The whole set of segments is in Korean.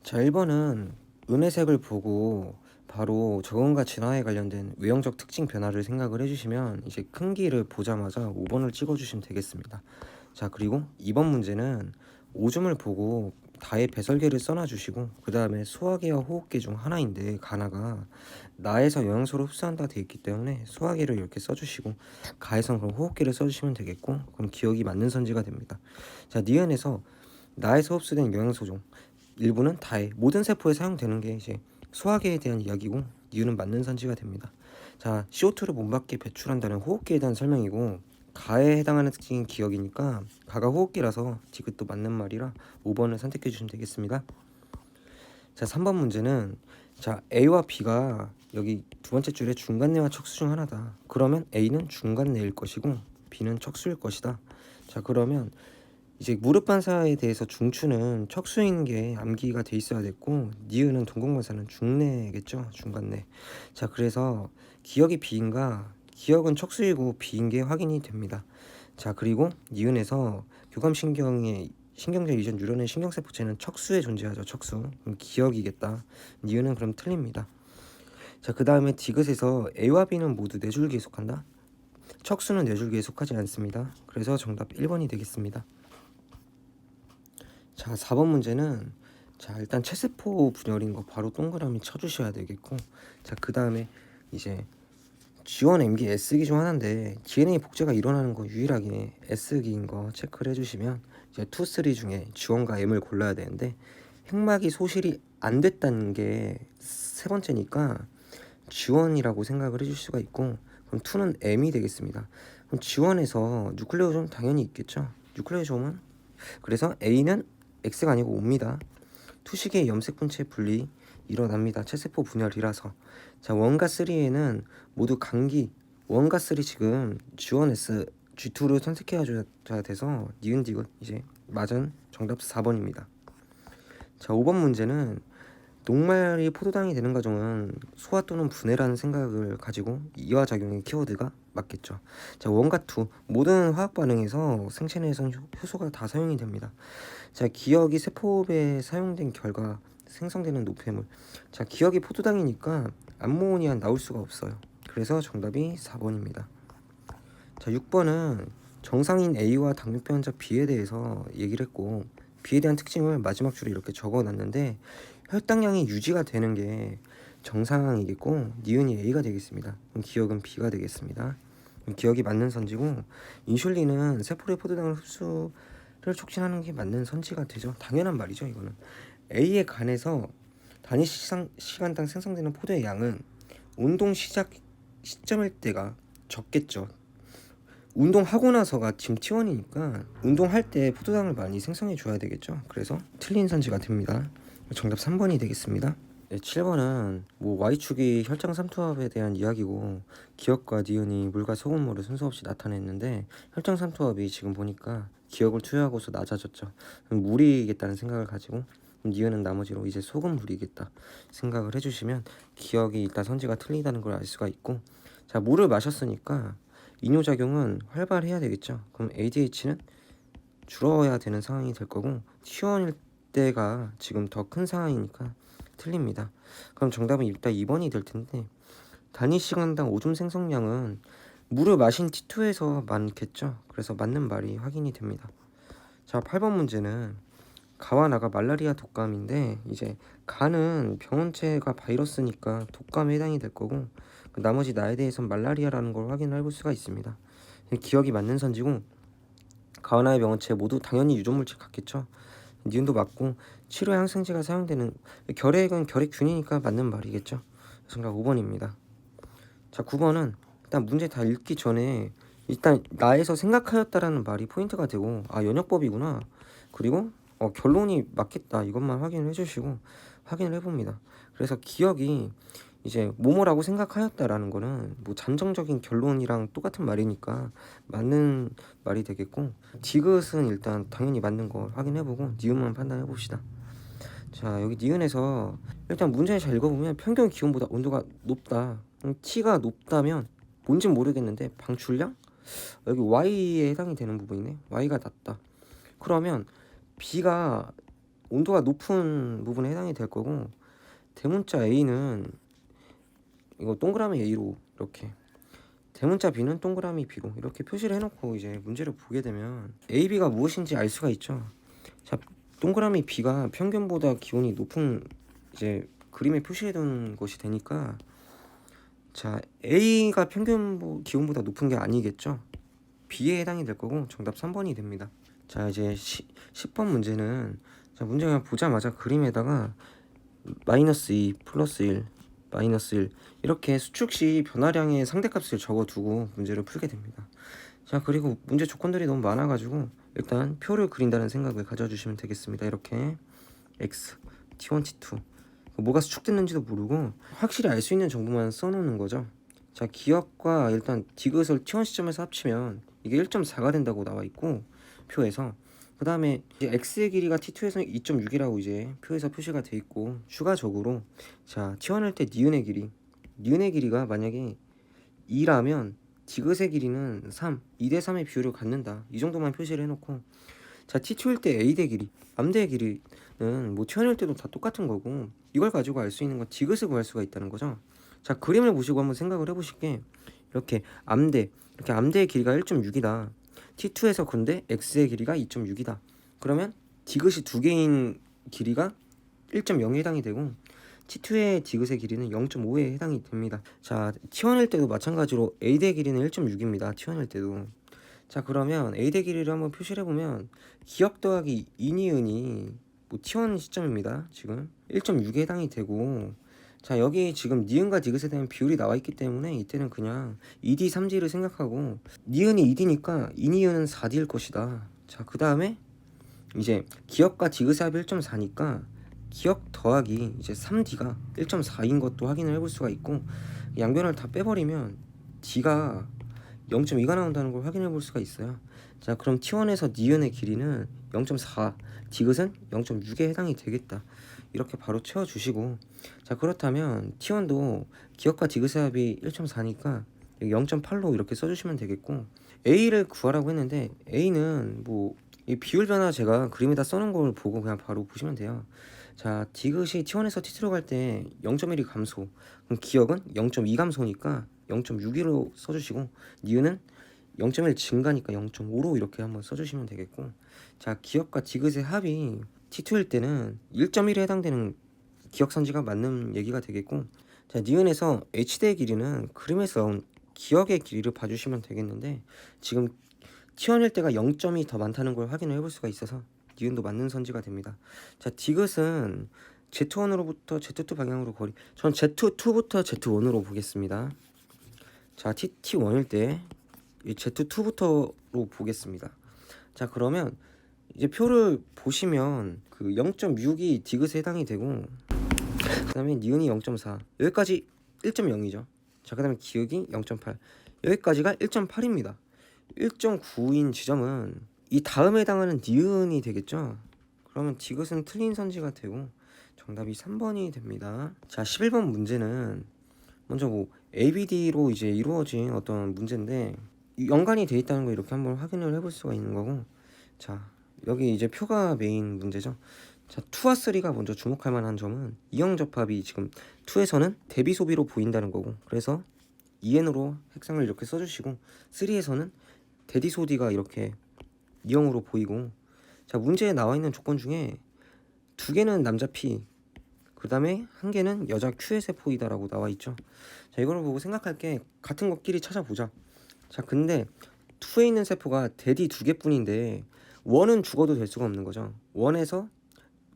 자, 1번은 은혜색을 보고 바로 적응과 진화에 관련된 외형적 특징 변화를 생각을 해주시면 이제 큰 길을 보자마자 5번을 찍어주시면 되겠습니다. 자, 그리고 2번 문제는 오줌을 보고 다의 배설계를 써놔주시고 그 다음에 소화계와 호흡계 중 하나인데 가나가 나에서 영양소를 흡수한다 되어 있기 때문에 소화계를 이렇게 써주시고 가에서는 그럼 호흡계를 써주시면 되겠고, 그럼 기억이 맞는 선지가 됩니다. 자, 니은에서 나에서 흡수된 영양소 중 일부는 다의 모든 세포에 사용되는 게 이제 소화계에 대한 이야기고, 이유는 맞는 선지가 됩니다. 자, CO2를 몸밖에 배출한다는 호흡기에 대한 설명이고, 가에 해당하는 특징인 기억이니까 가가 호흡기라서 디귿도 맞는 말이라 5번을 선택해 주시면 되겠습니다. 자, 3번 문제는 자, A와 B가 여기 두 번째 줄에 중간내와 척수 중 하나다. 그러면 A는 중간내일 것이고 B는 척수일 것이다. 자, 그러면 이제 무릎 반사에 대해서 중추는 척수인 게 암기가 돼 있어야 됐고, 니은은 동공반사는 중내겠죠, 중간내. 자, 그래서 기억이 B인가, 기억은 척수이고 B인 게 확인이 됩니다. 자, 그리고 니은에서 교감신경의 신경제 이전 유련의 신경세포체는 척수에 존재하죠, 척수. 그럼 기억이겠다. 니은은 그럼 틀립니다. 자, 그 다음에 디귿에서 A와 B는 모두 뇌줄기에 속한다. 척수는 뇌줄기에 속하지 않습니다. 그래서 정답 1번이 되겠습니다. 자, 4번 문제는 자, 일단 체세포 분열인 거 바로 동그라미 쳐주셔야 되겠고, 자, 그 다음에 이제 G1, M기, S기 중 하나인데 DNA 복제가 일어나는 거 유일하게 S기인 거 체크를 해주시면 이제 2, 3 중에 G1과 M을 골라야 되는데 핵막이 소실이 안 됐다는 게 세 번째니까 G1이라고 생각을 해줄 수가 있고, 그럼 2는 M이 되겠습니다. 그럼 G1에서 뉴클레오좀 당연히 있겠죠. 뉴클레오좀은 그래서 A는 X가 아니고 O입니다. 투식의 염색분체 분리 일어납니다. 체세포 분열이라서. 자, 1과 3에는 모두 감기. 1과 3 지금 G1S, G2를 선택해줘야 돼서 니은 디귿 이제 맞은 정답 4번입니다. 자, 5번 문제는 녹말이 포도당이 되는 과정은 소화 또는 분해라는 생각을 가지고 이화작용의 키워드가 맞겠죠. 자, 1과 2 모든 화학 반응에서 생체 내에선 효소가 다 사용이 됩니다. 자, 기억이 세포에 사용된 결과 생성되는 노폐물. 자, 기억이 포도당이니까 암모니아 나올 수가 없어요. 그래서 정답이 4번입니다. 자, 6번은 정상인 A와 당뇨병 환자 B에 대해서 얘기를 했고, B에 대한 특징을 마지막 줄에 이렇게 적어놨는데 혈당량이 유지가 되는 게 정상이겠고, 니은이 A가 되겠습니다. 그럼 기억은 B가 되겠습니다. 그럼 기억이 맞는 선지고, 인슐린은 세포의 포도당을 흡수를 촉진하는 게 맞는 선지가 되죠. 당연한 말이죠, 이거는. A의 간에서 단위 시간당 생성되는 포도의 양은 운동 시작 시점일 때가 적겠죠. 운동하고 나서가 지금 T1이니까 운동할 때 포도당을 많이 생성해 줘야 되겠죠. 그래서 틀린 선지가 됩니다. 정답 3번이 되겠습니다. 네, 7번은 Y축이 혈장 삼투압에 대한 이야기고, 기억과 니은이 물과 소금물을 순서 없이 나타냈는데 혈장 삼투압이 지금 보니까 기억을 투여하고서 낮아졌죠. 물이겠다는 생각을 가지고 니은은 나머지로 이제 소금물이겠다 생각을 해주시면 기억이 일단 선지가 틀리다는 걸 알 수가 있고, 자, 물을 마셨으니까 이뇨작용은 활발해야 되겠죠. 그럼 ADH는 줄어야 되는 상황이 될 거고, T1일 때가 지금 더 큰 상황이니까 틀립니다. 그럼 정답은 일단 2번이 될 텐데, 단위 시간당 오줌 생성량은 물을 마신 T2에서 많겠죠. 그래서 맞는 말이 확인이 됩니다. 자, 8번 문제는 가와 나가 말라리아 독감인데 이제 가는 병원체가 바이러스니까 독감에 해당이 될 거고, 나머지 나에 대해서는 말라리아라는 걸 확인을 해볼 수가 있습니다. 기억이 맞는 선지고, 가와 나의 병원체 모두 당연히 유전물질 같겠죠. 니은도 맞고, 치료에 항생제가 사용되는 결핵은 결핵균이니까 맞는 말이겠죠. 정답 5번입니다. 자, 9번은 일단 문제 다 읽기 전에 일단 나에서 생각하였다라는 말이 포인트가 되고, 아, 연역법이구나, 그리고 결론이 맞겠다, 이것만 확인을 해주시고 확인을 해봅니다. 그래서 기억이 이제 뭐뭐라고 생각하였다라는 거는 잠정적인 결론이랑 똑같은 말이니까 맞는 말이 되겠고, 디귿은 일단 당연히 맞는 거 확인해보고 니은만 판단해봅시다. 자, 여기 니은에서 일단 문제 잘 읽어보면 평균 기온보다 온도가 높다. T가 높다면 뭔진 모르겠는데 방출량? 여기 Y에 해당이 되는 부분이네. Y가 낮다. 그러면 B가 온도가 높은 부분에 해당이 될 거고, 대문자 A는 이거 동그라미 A로 이렇게, 대문자 B는 동그라미 B로 이렇게 표시를 해놓고 이제 문제를 보게 되면 A, B가 무엇인지 알 수가 있죠. 자, 동그라미 B가 평균보다 기온이 높은 이제 그림에 표시해둔 것이 되니까, 자, A가 평균 기온보다 높은 게 아니겠죠. B에 해당이 될 거고 정답 3번이 됩니다. 자, 이제 10번 문제는, 자, 문제 그냥 보자마자 그림에다가 -2 +1 -1 이렇게 수축시 변화량의 상대값을 적어두고 문제를 풀게 됩니다. 자, 그리고 문제 조건들이 너무 많아가지고 일단 표를 그린다는 생각을 가져주시면 되겠습니다. 이렇게 x, t1, t2 뭐가 수축됐는지도 모르고 확실히 알 수 있는 정보만 써놓는 거죠. 자, 기억과 일단 디귿을 t1 시점에서 합치면 이게 1.4가 된다고 나와 있고 표에서, 그 다음에 x의 길이가 t2에서 2.6이라고 이제 표에서 표시가 돼 있고, 추가적으로 자, t1할 때 니은의 길이가 만약에 2라면 디귿의 길이는 3, 2대 3의 비율을 갖는다, 이 정도만 표시를 해놓고, 자, t2일 때 a 대 길이, 암대의 길이는 뭐 t1일 때도 다 똑같은 거고, 이걸 가지고 알 수 있는 건 디귿을 구할 수가 있다는 거죠. 자, 그림을 보시고 한번 생각을 해보실게. 이렇게 암대의 길이가 1.6이다. t2에서 근데 x의 길이가 2.6이다. 그러면 디귿이 두 개인 길이가 1.0에 해당이 되고, t2의 디귿의 길이는 0.5에 해당이 됩니다. 자, t1일 때도 마찬가지로 a 대 길이는 1.6입니다. t1일 때도. 자, 그러면 a 대 길이를 한번 표시를 해보면 기억 더하기 이니은이 뭐 t1 시점입니다. 지금 1.6에 해당이 되고, 자, 여기 지금 니은과 디귿에 대한 비율이 나와 있기 때문에 이때는 그냥 2D, 3D를 생각하고, 니은이 2D니까 이니은은 4D일 것이다. 자, 그 다음에 이제 기억과 디귿의 합이 1.4니까 기억 더하기 이제 3D가 1.4인 것도 확인을 해볼 수가 있고, 양변을 다 빼버리면 D가 0.2가 나온다는 걸 확인해 볼 수가 있어요. 자, 그럼 t1에서 니은의 길이는 0.4, 디귿은 0.6에 해당이 되겠다. 이렇게 바로 채워주시고, 자, 그렇다면 t1도 기억과 디귿의 합이 1.4니까 0.8로 이렇게 써주시면 되겠고, a를 구하라고 했는데 a는 뭐 이 비율 변화 제가 그림에다 써놓은 걸 보고 그냥 바로 보시면 돼요. 자, 디귿이 t1에서 t2로 갈 때 0.1이 감소, 그럼 기억은 0.2 감소니까 0.61로 써주시고, 니은은 0.1 증가니까 0.5로 이렇게 한번 써주시면 되겠고, 자, 기억과 디귿의 합이 t2일 때는 1.1에 해당되는 기억선지가 맞는 얘기가 되겠고, 자, 니은에서 h대의 길이는 그림에서 나온 기억의 길이를 봐주시면 되겠는데, 지금 t1일 때가 0점이 더 많다는 걸 확인을 해볼 수가 있어서 니은도 맞는 선지가 됩니다. 자, 디귿은 z1으로부터 z2 방향으로 거리, 전 z2부터 z1으로 보겠습니다. 자, t1일 때 z2부터로 보겠습니다. 자, 그러면 이제 표를 보시면 그 0.6이 디귿에 해당이 되고, 그 다음에 니은이 0.4, 여기까지 1.0이죠. 자, 그 다음에 기억이 0.8, 여기까지가 1.8입니다. 1.9인 지점은 이 다음에 해당하는 니은이 되겠죠. 그러면 디귿은 틀린 선지가 되고 정답이 3번이 됩니다. 자, 11번 문제는 먼저 뭐 ABD로 이제 이루어진 어떤 문제인데, 연관이 돼 있다는 거 이렇게 한번 확인을 해볼 수가 있는 거고, 자, 여기 이제 표가 메인 문제죠. 자, 2와 3가 먼저 주목할 만한 점은 이형접합이 지금 2에서는 대비 소비로 보인다는 거고, 그래서 2n으로 핵상을 이렇게 써주시고, 3에서는 대디 소디가 이렇게 2형으로 보이고, 자, 문제에 나와 있는 조건 중에 2개는 남자 P, 그 다음에 1개는 여자 Q의 세포이다라고 나와 있죠. 자, 이걸 보고 생각할 게 같은 것끼리 찾아보자. 자, 근데 2에 있는 세포가 대디 2개뿐인데 1은 죽어도 될 수가 없는 거죠. 1에서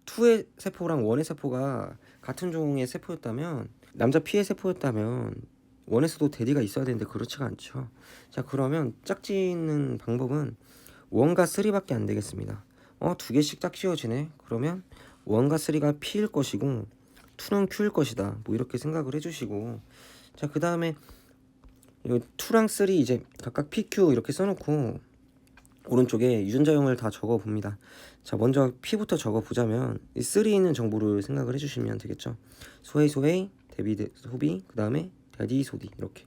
2의 세포랑 1의 세포가 같은 종의 세포였다면, 남자 P의 세포였다면 1에서도 대디가 있어야 되는데 그렇지가 않죠. 자, 그러면 짝짓는 방법은 1과 3밖에 안 되겠습니다. 2개씩 짝지어지네. 그러면 1과 3가 P일 것이고 2는 Q일 것이다. 뭐 이렇게 생각을 해주시고, 자, 그 다음에 2랑 3 이제 각각 PQ 이렇게 써놓고 오른쪽에 유전자형을 다 적어 봅니다. 자, 먼저 P부터 적어 보자면 이 3에 있는 정보를 생각을 해주시면 되겠죠. 소헤, 대비 소비, 그 다음에 대디 소디, 이렇게.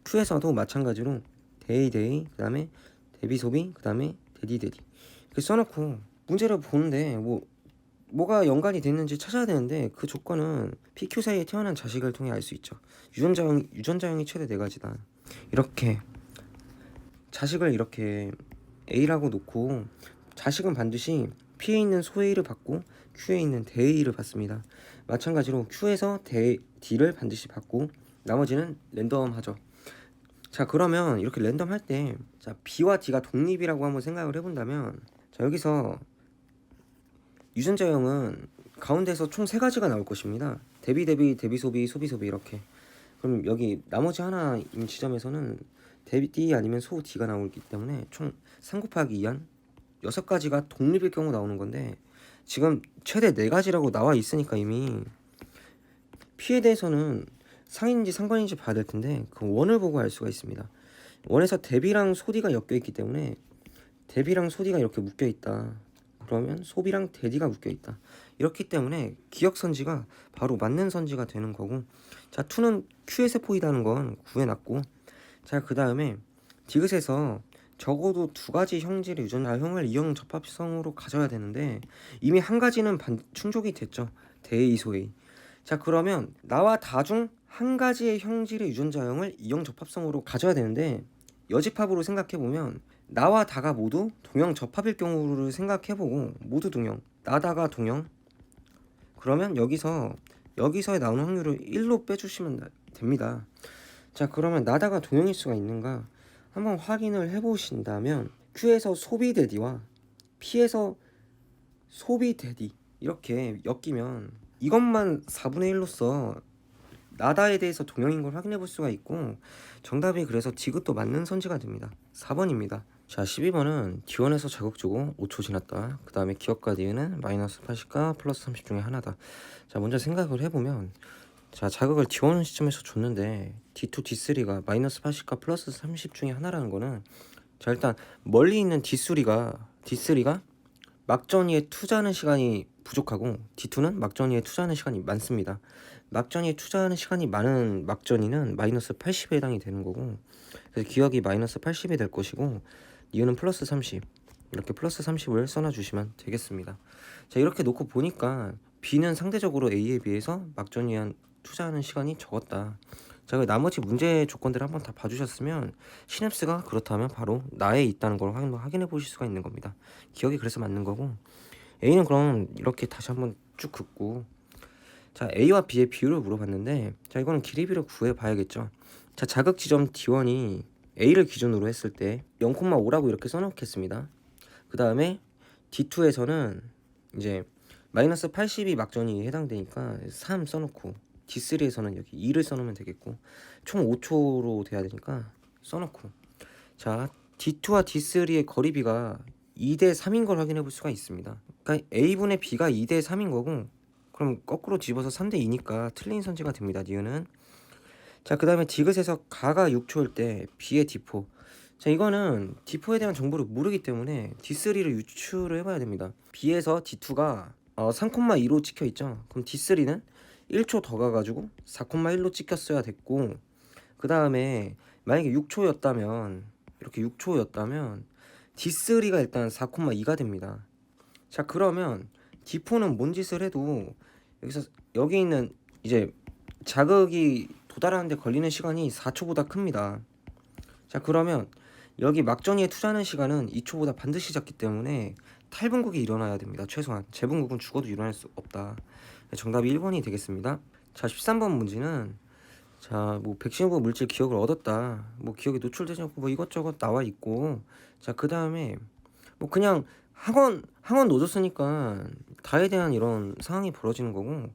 Q에서도 마찬가지로 데이, 그 다음에 대비 소비, 그 다음에 대디 이렇게 써놓고 문제를 보는데, 뭐 뭐가 연관이 됐는지 찾아야 되는데 그 조건은 PQ 사이에 태어난 자식을 통해 알 수 있죠. 유전자형이 최대 4가지다. 이렇게 자식을 이렇게 A라고 놓고 자식은 반드시 P에 있는 소A를 받고 Q에 있는 대A를 받습니다. 마찬가지로 Q에서 D를 반드시 받고 나머지는 랜덤하죠. 자, 그러면 이렇게 랜덤 할 때 자, B와 D가 독립이라고 한번 생각을 해본다면 자, 여기서 유전자형은 가운데서 총 3가지가 나올 것입니다. 대비 소비 이렇게. 그럼 여기 나머지 하나인 지점에서는 대비 D 아니면 소 D가 나오기 때문에 총 3 곱하기 2한 6가지가 독립일 경우 나오는 건데 지금 최대 4가지라고 나와 있으니까 이미 P에 대해서는 상인인지 상관인지 봐야 될 텐데 그 원을 보고 알 수가 있습니다. 원에서 대비랑 소디가 엮여 있기 때문에 대비랑 소디가 이렇게 묶여 있다. 그러면 소비랑 대디가 묶여 있다. 이렇기 때문에 기억 선지가 바로 맞는 선지가 되는 거고 자 2는 Q의 세포이다는 건 구해놨고 자 그 다음에 디귿에서 적어도 2가지 형질의 유전자형을 이형 접합성으로 가져야 되는데 이미 한 가지는 충족이 됐죠. 대A 소A. 자 그러면 나와 다 중 한 가지의 형질의 유전자형을 이형 접합성으로 가져야 되는데 여집합으로 생각해보면 나와 다가 모두 동형 접합일 경우를 생각해보고 모두 동형 나다가 동형 그러면 여기서에 나오는 확률을 1로 빼주시면 됩니다. 자 그러면 나다가 동형일 수가 있는가 한번 확인을 해보신다면 Q에서 소비 대디와 P에서 소비 대디 이렇게 엮이면 이것만 4분의 1로서 나다에 대해서 동형인 걸 확인해 볼 수가 있고 정답이 그래서 디귿도 맞는 선지가 됩니다. 4번입니다. 자 12번은 D1에서 자극 주고 5초 지났다. 그 다음에 기억과 니은은 마이너스 80과 플러스 30 중에 하나다. 자 먼저 생각을 해보면 자 자극을 D1 시점에서 줬는데 D2, D3가 마이너스 80과 플러스 30 중에 하나라는 거는 자 일단 멀리 있는 D3가 막전이에 투자하는 시간이 부족하고 D2는 막전이에 투자하는 시간이 많습니다. 막전이에 투자하는 시간이 많은 막전이는 마이너스 80에 해당이 되는 거고 그래서 기억이 마이너스 80이 될 것이고 니은은 플러스 30 이렇게 플러스 30을 써놔주시면 되겠습니다. 자 이렇게 놓고 보니까 B는 상대적으로 A에 비해서 막전이에 투자하는 시간이 적었다. 자 나머지 문제 조건들을 한번 다 봐주셨으면 시냅스가 그렇다면 바로 나에 있다는 걸 확인해 보실 수가 있는 겁니다. 기억이 그래서 맞는 거고 A는 그럼 이렇게 다시 한번 쭉 긋고 자 A와 B의 비율을 물어봤는데 자 이거는 길이비를 구해 봐야겠죠. 자 자극 지점 D1이 A를 기준으로 했을 때 0,5라고 이렇게 써놓겠습니다. 그 다음에 D2에서는 이제 마이너스 80이 막전이 해당되니까 3 써놓고 D3에서는 여기 2를 써놓으면 되겠고 총 5초로 돼야 되니까 써놓고 자 D2와 D3의 거리비가 2대 3인 걸 확인해 볼 수가 있습니다. 그러니까 A분의 B가 2대 3인 거고 그럼 거꾸로 집어서 3대 2니까 틀린 선지가 됩니다. 니은은 자 그 다음에 디귿에서 가가 6초일 때 B의 D4 자 이거는 D4에 대한 정보를 모르기 때문에 D3를 유추를 해봐야 됩니다. B에서 D2가 3,2로 찍혀 있죠. 그럼 D3는 1초 더 가가지고 4,1로 찍혔어야 됐고 그 다음에 만약에 6초였다면 이렇게 6초였다면 D3가 일단 4,2가 됩니다. 자 그러면 D4는 뭔 짓을 해도 여기 있는 이제 자극이 도달하는데 걸리는 시간이 4초보다 큽니다. 자 그러면 여기 막전이에 투자하는 시간은 2초보다 반드시 작기 때문에 탈분극이 일어나야 됩니다. 최소한 재분극은 죽어도 일어날 수 없다. 정답이 1번이 되겠습니다. 자 13번 문제는 자 뭐 백신 후보 물질 기억을 얻었다. 뭐 기억이 노출되지 않고 뭐 이것저것 나와 있고 자 그 다음에 뭐 그냥 학원 넣어줬으니까 다에 대한 이런 상황이 벌어지는 거고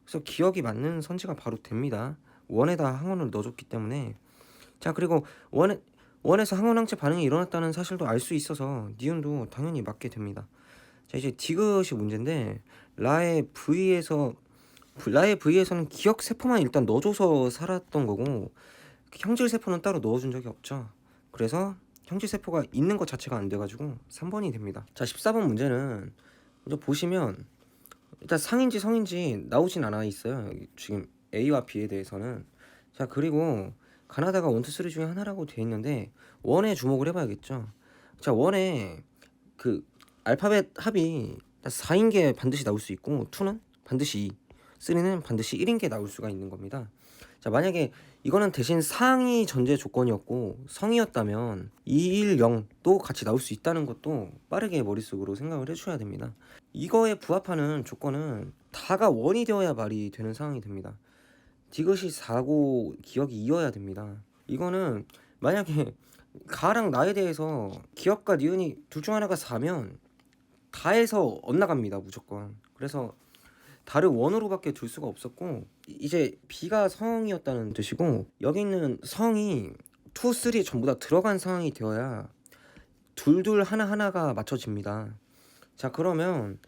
그래서 기억이 맞는 선지가 바로 됩니다. 원에다 항원을 넣어줬기 때문에 자 그리고 원에서 항원 항체 반응이 일어났다는 사실도 알 수 있어서 니은도 당연히 맞게 됩니다. 자 이제 디귿이 문제인데 라의 V에서는 기억 세포만 일단 넣어줘서 살았던 거고 형질 세포는 따로 넣어준 적이 없죠. 그래서 형질 세포가 있는 것 자체가 안 돼가지고 3번이 됩니다. 자 14번 문제는 먼저 보시면 일단 상인지 성인지 나오진 않아 있어요. 지금 A와 B에 대해서는 자 그리고 가나다가 1, 2, 3 중에 하나라고 돼 있는데 원에 주목을 해봐야겠죠. 자 원에 그 알파벳 합이 4인 게 반드시 나올 수 있고 2는 반드시 2, 3는 반드시 1인 게 나올 수가 있는 겁니다. 자, 만약에 이거는 대신 상위 전제 조건이었고 성이었다면 2, 1, 0도 같이 나올 수 있다는 것도 빠르게 머릿속으로 생각을 해주셔야 됩니다. 이거에 부합하는 조건은 다가 1이 되어야 말이 되는 상황이 됩니다. 디귿이 4고 기역이 2여야 됩니다. 이거는 만약에 가랑 나에 대해서 기역과 니은이 둘 중 하나가 4면 다에서 엇나갑니다, 무조건. 그래서 다를 원으로밖에 둘 수가 없었고, 이제 B가 성이었다는 뜻이고, 여기 있는 성이 2, 3 전부 다 들어간 상황이 되어야 둘둘 하나하나가 맞춰집니다. 자, 그러면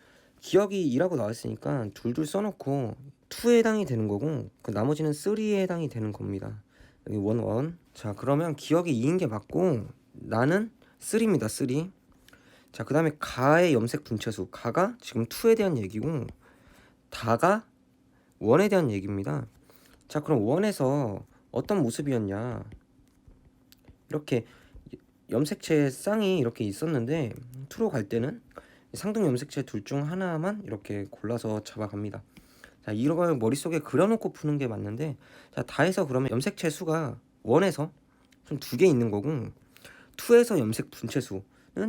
기억이 2라고 나왔으니까 둘둘 써놓고 2에 해당이 되는 거고, 그 나머지는 3에 해당이 되는 겁니다. 여기 1, 1. 자, 그러면 기억이 2인 게 맞고 나는 3입니다. 3. 자, 그 다음에 가의 염색 분체수. 가가 지금 2에 대한 얘기고 다가 1에 대한 얘기입니다. 자, 그럼 1에서 어떤 모습이었냐, 이렇게 염색체 쌍이 이렇게 있었는데 2로 갈 때는 상등 염색체 둘 중 하나만 이렇게 골라서 잡아갑니다. 자, 이걸 머릿속에 그려놓고 푸는 게 맞는데, 자, 다해서 그러면 염색체 수가 1에서 좀 2개 있는 거고 2에서 염색 분체 수는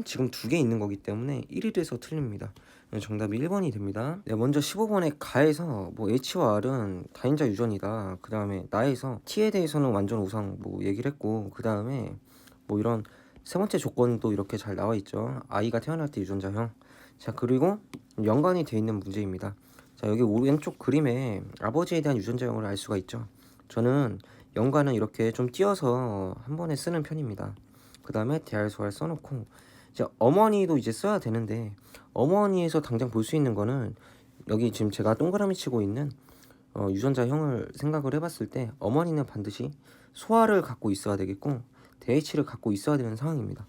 지금 2개 있는 거기 때문에 1이 돼서 틀립니다. 정답이 1번이 됩니다. 네, 먼저 15번에 가에서 뭐 H와 R은 다인자 유전이다. 그 다음에 나에서 T에 대해서는 완전 우상 뭐 얘기를 했고, 그 다음에 뭐 이런 세 번째 조건도 이렇게 잘 나와 있죠. 아이가 태어날 때 유전자형. 자, 그리고 연관이 돼 있는 문제입니다. 자, 여기 오른쪽 그림에 아버지에 대한 유전자형을 알 수가 있죠. 저는 연관은 이렇게 좀 띄어서 한 번에 쓰는 편입니다. 그 다음에 대할 소할 써놓고, 이제 어머니도 이제 써야 되는데, 어머니에서 당장 볼 수 있는 거는 여기 지금 제가 동그라미 치고 있는 유전자형을 생각을 해봤을 때 어머니는 반드시 소아를 갖고 있어야 되겠고 대H를 갖고 있어야 되는 상황입니다.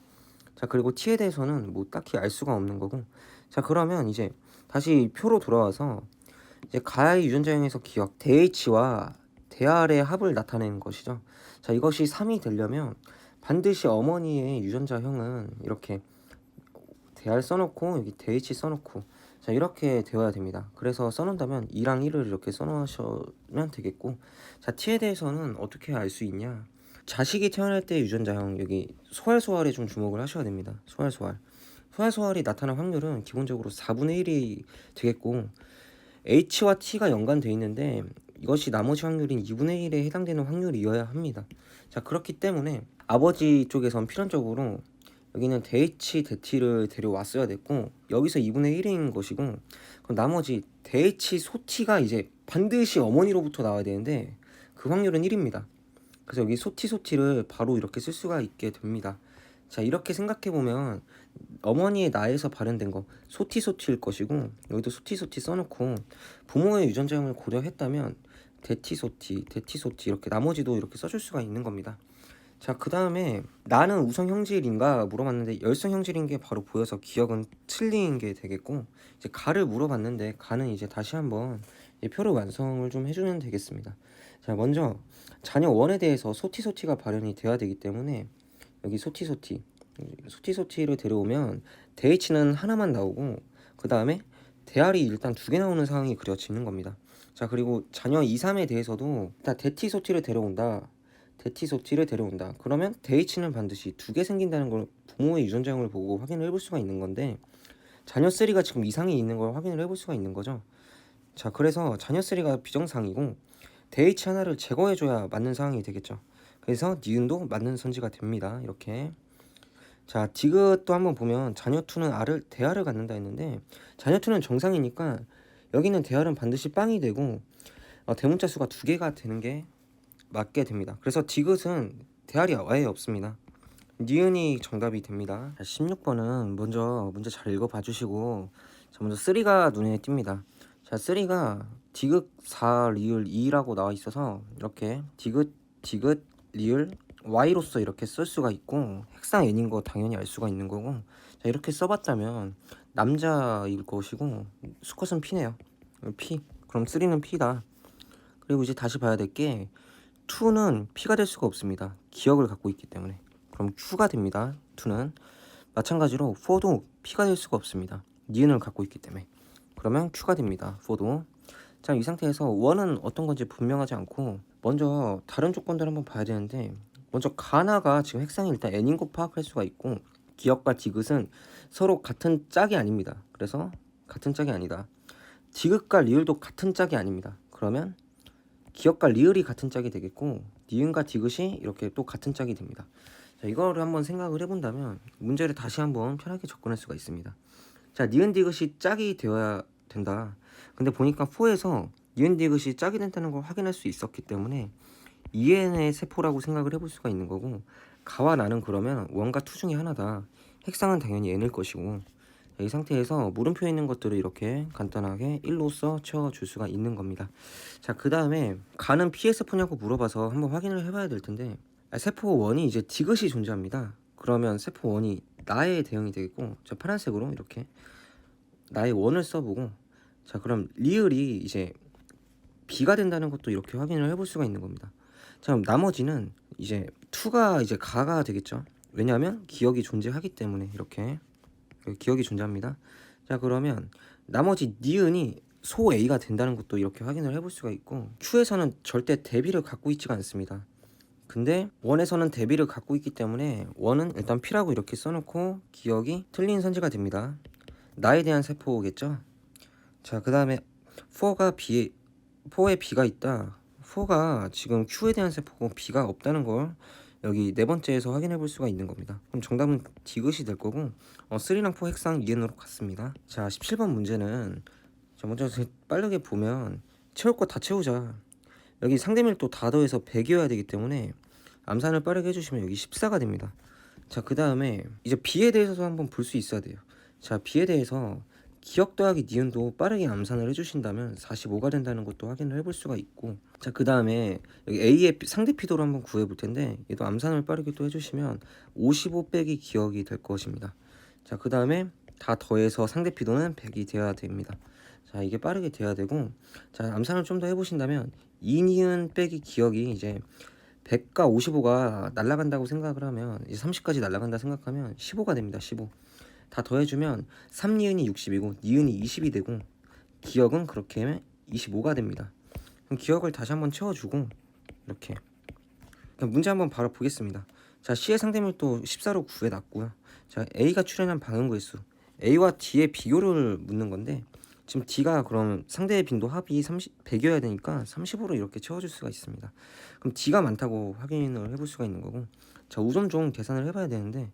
자, 그리고 T에 대해서는 뭐 딱히 알 수가 없는 거고. 자, 그러면 이제 다시 표로 돌아와서 이제 가의 유전자형에서 기억 대H와 대R의 합을 나타내는 것이죠. 자, 이것이 3이 되려면 반드시 어머니의 유전자형은 이렇게 대R 써놓고 여기 대H 써놓고, 자, 이렇게 되어야 됩니다. 그래서 써놓는다면 2랑 1을 이렇게 써놓으시면 되겠고, 자, T에 대해서는 어떻게 알 수 있냐, 자식이 태어날 때 유전자형 여기 소활소활에 좀 주목을 하셔야 됩니다. 소활소활이 나타날 확률은 기본적으로 4분의 1이 되겠고, H와 T가 연관되어 있는데 이것이 나머지 확률인 2분의 1에 해당되는 확률이어야 합니다. 자, 그렇기 때문에 아버지 쪽에선 필연적으로 여기는 대H, 대T를 데려왔어야 됐고, 여기서 2분의 1인 것이고, 그럼 나머지 대H, 소T가 이제 반드시 어머니로부터 나와야 되는데 그 확률은 1입니다. 그래서 여기 소티를 바로 이렇게 쓸 수가 있게 됩니다. 자, 이렇게 생각해보면 어머니의 나에서 발현된 거 소티일 것이고, 여기도 소티 써놓고 부모의 유전자형을 고려했다면 대티소티 이렇게 나머지도 이렇게 써줄 수가 있는 겁니다. 자, 그 다음에 나는 우성 형질인가 물어봤는데 열성 형질인 게 바로 보여서 기억은 틀린 게 되겠고, 이제 가를 물어봤는데 가는 이제 다시 한번 표를 완성을 좀 해주면 되겠습니다. 자, 먼저 자녀 원에 대해서 소티가 발현이 돼야 되기 때문에 여기 소티를 데려오면 대H는 하나만 나오고 그 다음에 대R이 일단 2개 나오는 상황이 그려지는 겁니다. 자, 그리고 자녀 2, 3에 대해서도 일단 대티소티를 데려온다. 그러면 대H는 반드시 2개 생긴다는 걸 부모의 유전자형을 보고 확인을 해볼 수가 있는 건데, 자녀 3가 지금 이상이 있는 걸 확인을 해볼 수가 있는 거죠. 자, 그래서 자녀 3가 비정상이고 대H 하나를 제거해줘야 맞는 상황이 되겠죠. 그래서 니은도 맞는 선지가 됩니다. 이렇게. 자, 디귿도 한번 보면 자녀 2는 대R을 갖는다 했는데, 자녀 2는 정상이니까 여기는 대R은 반드시 빵이 되고 대문자 수가 2개가 되는 게 맞게 됩니다. 그래서 디귿은 대R이 아예 없습니다. 니은이 정답이 됩니다. 16번은 먼저 문제 잘 읽어봐 주시고, 자, 먼저 3가 눈에 띕니다. 자, 3가 디귿 4 리을 2라고 나와 있어서 이렇게 디귿 리을 y로서 이렇게 쓸 수가 있고, 핵상 n인 거 당연히 알 수가 있는 거고, 자, 이렇게 써봤다면 남자일 것이고 수컷은 p네요. p. 그럼 3는 p다. 그리고 이제 다시 봐야 될 게 2는 p가 될 수가 없습니다. 기억을 갖고 있기 때문에. 그럼 q가 됩니다. 2는 마찬가지로 4도 p가 될 수가 없습니다. 니은을 갖고 있기 때문에. 그러면 Q가 됩니다. for도. 자, 이 상태에서 원은 어떤 건지 분명하지 않고 먼저 다른 조건들 한번 봐야 되는데, 먼저 가나가 지금 핵상이 일단 n인 거 파악할 수가 있고, 기역과 디귿은 서로 같은 짝이 아닙니다. 그래서 같은 짝이 아니다. 디귿과 리을도 같은 짝이 아닙니다. 그러면 기역과 리을이 같은 짝이 되겠고, 니은과 디귿이 이렇게 또 같은 짝이 됩니다. 자, 이거를 한번 생각을 해본다면 문제를 다시 한번 편하게 접근할 수가 있습니다. 자, 니은 디귿이 짝이 되어야 된다. 근데 보니까 4에서 니은 디귿이 짝이 된다는 걸 확인할 수 있었기 때문에 2n의 세포라고 생각을 해볼 수가 있는 거고, 가와 나는 그러면 원과 투 중에 하나다. 핵상은 당연히 n일 것이고, 이 상태에서 물음표에 있는 것들을 이렇게 간단하게 1로써 채워줄 수가 있는 겁니다. 자, 그 다음에 가는 PS포냐고 물어봐서 한번 확인을 해봐야 될 텐데, 세포 1이 이제 디귿이 존재합니다. 그러면 세포 1이 나의 대응이 되겠고, 저 파란색으로 이렇게 나의 원을 써보고, 자, 그럼 리을이 이제 B가 된다는 것도 이렇게 확인을 해볼 수가 있는 겁니다. 자, 그럼 나머지는 이제 2가 이제 가가 되겠죠. 왜냐하면 기억이 존재하기 때문에 이렇게 기억이 존재합니다. 자, 그러면 나머지 니은이 소 A가 된다는 것도 이렇게 확인을 해볼 수가 있고, Q에서는 절대 대비를 갖고 있지가 않습니다. 근데 원에서는 대비를 갖고 있기 때문에 원은 일단 P라고 이렇게 써놓고 기억이 틀린 선지가 됩니다. 나에 대한 세포겠죠. 자, 그 다음에 4에 B가 있다. 4가 지금 Q에 대한 세포고 B가 없다는 걸 여기 네 번째에서 확인해 볼 수가 있는 겁니다. 그럼 정답은 디귿이 될 거고, 3랑 4 핵상 2n으로 같습니다. 자, 17번 문제는, 자, 먼저 빠르게 보면 채울 거 다 채우자. 여기 상대밀도 다 더해서 100이어야 되기 때문에 암산을 빠르게 해주시면 여기 14가 됩니다. 자, 그 다음에 이제 B에 대해서도 한번 볼 수 있어야 돼요. 자, B에 대해서 기억 더하기 니은도 빠르게 암산을 해주신다면 45가 된다는 것도 확인을 해볼 수가 있고, 자, 그 다음에 여기 A의 상대 피도를 한번 구해볼 텐데, 얘도 암산을 빠르게 또 해주시면 55 빼기 기억이 될 것입니다. 자, 그 다음에 다 더해서 상대 피도는 100이 되어야 됩니다. 자, 이게 빠르게 돼야 되고, 자, 암산을 좀 더 해보신다면 2니은 빼기 기억이 이제 100과 55가 날아간다고 생각을 하면, 이제 30까지 날아간다 생각하면 15가 됩니다. 15. 다 더해주면 3니은이 60이고 니은이 20이 되고, 기억은 그렇게 25가 됩니다. 그럼 기억을 다시 한번 채워주고, 이렇게 문제 한번 바로 보겠습니다. 자, C의 상대밀도 14로 구해놨고요. 자, A가 출현한 방향구의 수, A와 D의 비교를 묻는 건데, 지금 D가 그럼 상대의 빈도 합이 100이어야 되니까 30으로 이렇게 채워줄 수가 있습니다. 그럼 D가 많다고 확인을 해볼 수가 있는 거고, 자, 우선종 계산을 해봐야 되는데,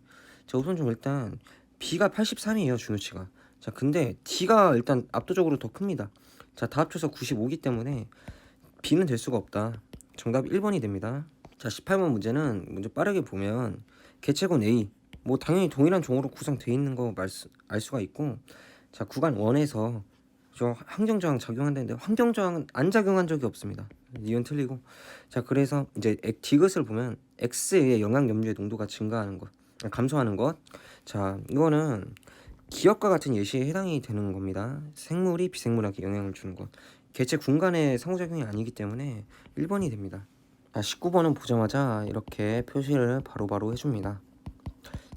자, 우선종 일단 B가 83이에요, 준우치가. 자, 근데 D가 일단 압도적으로 더 큽니다. 자, 다 합쳐서 95기 때문에 B는 될 수가 없다. 정답 1번이 됩니다. 자, 18번 문제는 먼저 빠르게 보면 개체군 A, 뭐 당연히 동일한 종으로 구성되어 있는 거 알 수가 있고, 자, 구간 1에서 저 환경저항 작용한다는데 환경저항은 안 작용한 적이 없습니다. 니은 틀리고. 자, 그래서 이제 디귿을 보면 X의 영양염류의 농도가 증가하는 것, 감소하는 것. 자, 이거는 기억과 같은 예시에 해당이 되는 겁니다. 생물이 비생물에게 영향을 주는 것. 개체 군간의 상호작용이 아니기 때문에 1번이 됩니다. 자, 19번은 보자마자 이렇게 표시를 바로바로 해줍니다.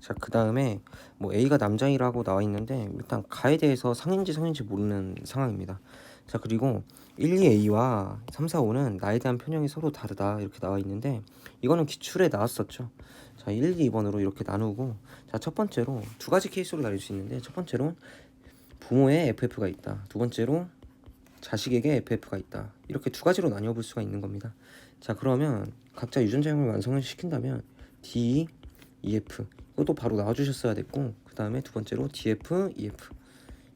자, 그 다음에 뭐 A가 남자이라고 나와 있는데, 일단 가에 대해서 상인지 성인지 모르는 상황입니다. 자, 그리고 1, 2A와 3, 4, 5는 나에 대한 편형이 서로 다르다 이렇게 나와 있는데, 이거는 기출에 나왔었죠. 자, 1, 2번으로 이렇게 나누고, 자, 첫 번째로 두 가지 케이스로 나눌 수 있는데, 첫 번째로 부모에 FF가 있다, 두 번째로 자식에게 FF가 있다, 이렇게 두 가지로 나뉘어 볼 수가 있는 겁니다. 자, 그러면 각자 유전자형을 완성을 시킨다면 D, EF 이것도 바로 나와주셨어야 됐고, 그 다음에 두 번째로 DF, EF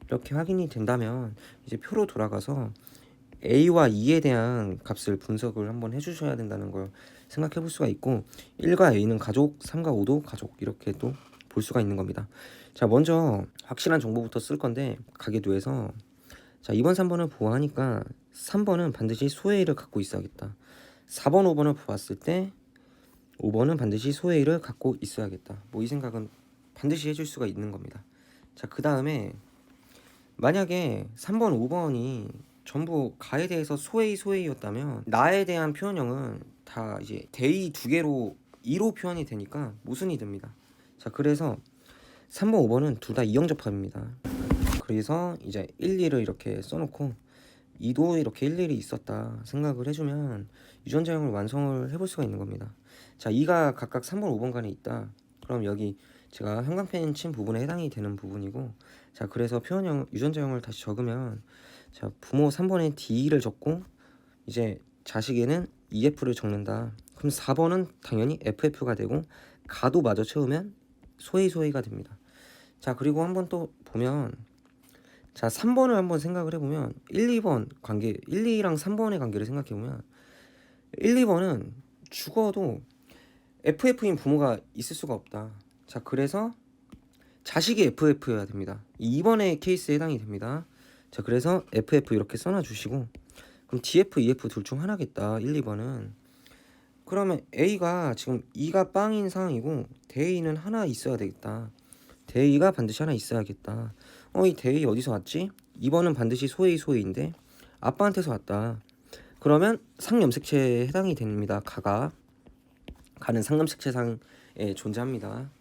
이렇게 확인이 된다면 이제 표로 돌아가서 A와 E에 대한 값을 분석을 한번 해주셔야 된다는 걸 생각해 볼 수가 있고, 1과 A는 가족, 3과 5도 가족, 이렇게 또 볼 수가 있는 겁니다. 자, 먼저 확실한 정보부터 쓸 건데, 가계도에서 자, 2번, 3번을 보아하니까 3번은 반드시 소해일을 갖고 있어야겠다. 4번, 5번을 보았을 때 5번은 반드시 소해일을 갖고 있어야겠다. 뭐 이 생각은 반드시 해줄 수가 있는 겁니다. 자, 그 다음에 만약에 3번, 5번이 전부 가에 대해서 소해이였다면 나에 대한 표현형은 다 이제 대의 두 개로 2로 표현이 되니까 모순이 됩니다. 자, 그래서 3번, 5번은 둘 다 이형접합입니다. 그래서 이제 1, 2를 이렇게 써놓고 2도 이렇게 일일이 있었다 생각을 해주면 유전자형을 완성을 해볼 수가 있는 겁니다. 자, 2가 각각 3번, 5번 간에 있다. 그럼 여기 제가 형광펜 친 부분에 해당이 되는 부분이고, 자, 그래서 표현형 유전자형을 다시 적으면, 자, 부모 3번에 D를 적고 이제 자식에는 EF를 적는다. 그럼 4번은 당연히 FF가 되고 가도 마저 채우면 소이소이가 됩니다. 자, 그리고 한번 또 보면, 자, 3번을 한번 생각을 해보면 1, 2번 관계, 1, 2랑 3번의 관계를 생각해보면 1, 2번은 죽어도 FF인 부모가 있을 수가 없다. 자, 그래서 자식이 FF여야 됩니다. 2번의 케이스에 해당이 됩니다. 자, 그래서 FF 이렇게 써놔 주시고, 그럼 DF, EF 둘 중 하나겠다. 1, 2번은. 그러면 A가 지금 2가 빵인 상황이고 대A는 하나 있어야 되겠다. 대A가 반드시 하나 있어야겠다. 이 대A 어디서 왔지? 2번은 반드시 소A인데 아빠한테서 왔다. 그러면 상염색체에 해당이 됩니다. 가는 상염색체상에 존재합니다.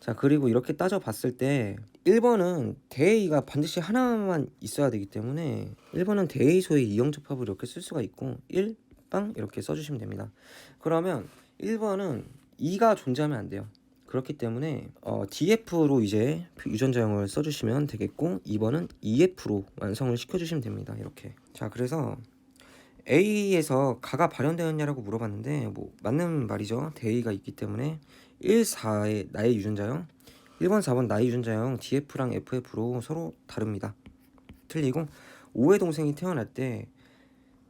자, 그리고 이렇게 따져봤을 때 1번은 대A가 반드시 하나만 있어야 되기 때문에 1번은 대A 소의 이형접합을 이렇게 쓸 수가 있고 1빵 이렇게 써주시면 됩니다. 그러면 1번은 2가 존재하면 안 돼요. 그렇기 때문에 DF로 이제 유전자형을 써주시면 되겠고 2번은 EF로 완성을 시켜주시면 됩니다. 이렇게. 자, 그래서 A에서 가가 발현되었냐라고 물어봤는데 뭐 맞는 말이죠. 대A가 있기 때문에 1, 4의 나의 유전자형, 1번, 4번 나의 유전자형 DF랑 FF로 서로 다릅니다. 틀리고 5의 동생이 태어날 때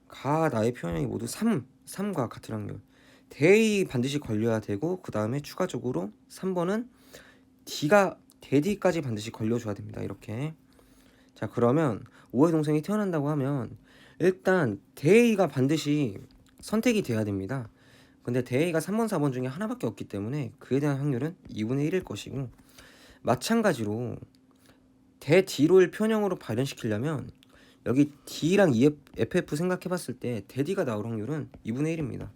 가 나의 표현형이 모두 3과 같은 확률. 대A 반드시 걸려야 되고 그 다음에 추가적으로 3번은 대D까지 반드시 걸려줘야 됩니다. 이렇게. 자, 그러면 5의 동생이 태어난다고 하면 일단 대A가 반드시 선택이 돼야 됩니다. 근데 대A가 3번, 4번 중에 하나밖에 없기 때문에 그에 대한 확률은 2분의 1일 것이고, 마찬가지로 대D를 표현형으로 발현시키려면 여기 D랑 FF 생각해봤을 때 대D가 나올 확률은 2분의 1입니다.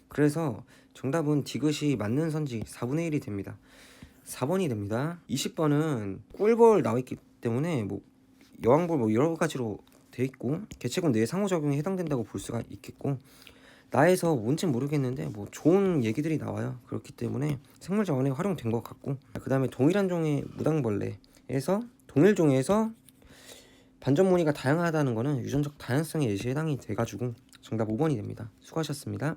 그래서 정답은 디귿이 맞는 선지 4분의 1이 됩니다. 4번이 됩니다. 20번은 꿀벌 나와있기 때문에 뭐 여왕벌 뭐 여러 가지로 돼 있고 개체군 내의 상호작용에 해당된다고 볼 수가 있겠고, 나에서 뭔진 모르겠는데 뭐 좋은 얘기들이 나와요. 그렇기 때문에 생물자원에 활용된 것 같고, 그 다음에 동일한 종의 무당벌레에서 동일종에서 반전 무늬가 다양하다는 거는 유전적 다양성의 예시에 해당이 돼가지고 정답 5번이 됩니다. 수고하셨습니다.